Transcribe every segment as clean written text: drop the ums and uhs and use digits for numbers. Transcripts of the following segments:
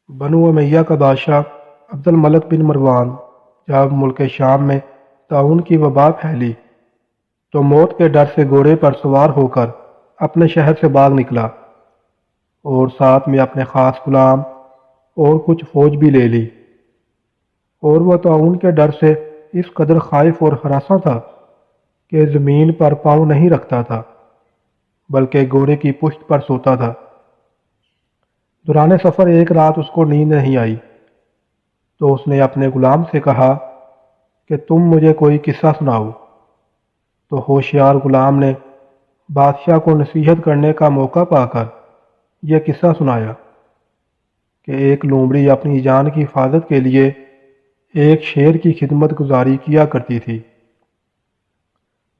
بنو امیہ کا بادشاہ عبد الملک بن مروان جب ملک شام میں طاعون کی وبا پھیلی تو موت کے ڈر سے گھوڑے پر سوار ہو کر اپنے شہر سے بھاگ نکلا اور ساتھ میں اپنے خاص غلام اور کچھ فوج بھی لے لی، اور وہ طاعون کے ڈر سے اس قدر خائف اور ہراساں تھا کہ زمین پر پاؤں نہیں رکھتا تھا بلکہ گھوڑے کی پشت پر سوتا تھا۔ دوران سفر ایک رات اس کو نیند نہیں آئی تو اس نے اپنے غلام سے کہا کہ تم مجھے کوئی قصہ سناؤ، تو ہوشیار غلام نے بادشاہ کو نصیحت کرنے کا موقع پا کر یہ قصہ سنایا کہ ایک لومڑی اپنی جان کی حفاظت کے لیے ایک شیر کی خدمت گزاری کیا کرتی تھی،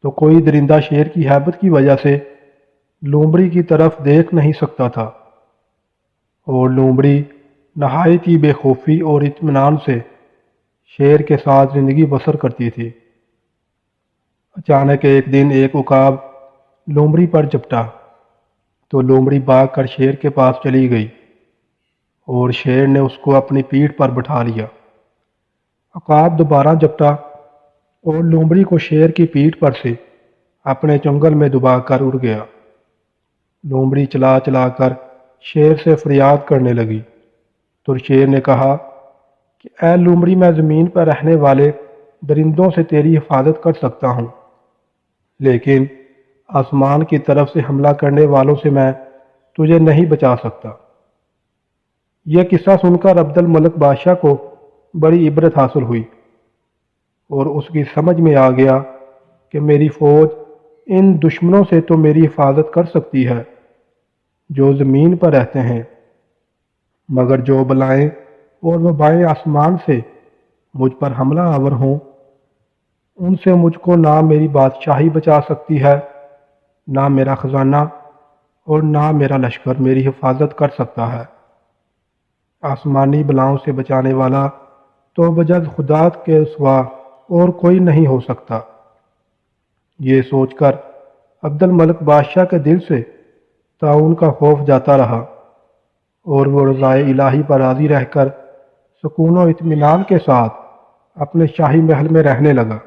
تو کوئی درندہ شیر کی ہیبت کی وجہ سے لومڑی کی طرف دیکھ نہیں سکتا تھا، اور لومڑی نہایت ہی بے خوفی اور اطمینان سے شیر کے ساتھ زندگی بسر کرتی تھی۔ اچانک ایک دن ایک عقاب لومڑی پر جھپٹا تو لومڑی بھاگ کر شیر کے پاس چلی گئی اور شیر نے اس کو اپنی پیٹھ پر بٹھا لیا۔ عقاب دوبارہ جھپٹا اور لومڑی کو شیر کی پیٹھ پر سے اپنے چنگل میں دبا کر اڑ گیا۔ لومڑی چلا چلا کر شیر سے فریاد کرنے لگی تو شیر نے کہا کہ اے لومڑی، میں زمین پر رہنے والے درندوں سے تیری حفاظت کر سکتا ہوں، لیکن آسمان کی طرف سے حملہ کرنے والوں سے میں تجھے نہیں بچا سکتا۔ یہ قصہ سن کر عبد الملک بادشاہ کو بڑی عبرت حاصل ہوئی اور اس کی سمجھ میں آ گیا کہ میری فوج ان دشمنوں سے تو میری حفاظت کر سکتی ہے جو زمین پر رہتے ہیں، مگر جو بلائیں اور وبائیں آسمان سے مجھ پر حملہ آور ہوں، ان سے مجھ کو نہ میری بادشاہی بچا سکتی ہے، نہ میرا خزانہ اور نہ میرا لشکر میری حفاظت کر سکتا ہے۔ آسمانی بلاؤں سے بچانے والا تو بجز خدا کے سوا اور کوئی نہیں ہو سکتا۔ یہ سوچ کر عبد الملک بادشاہ کے دل سے طاعون کا خوف جاتا رہا اور وہ رضائے الہی پر راضی رہ کر سکون و اطمینان کے ساتھ اپنے شاہی محل میں رہنے لگا۔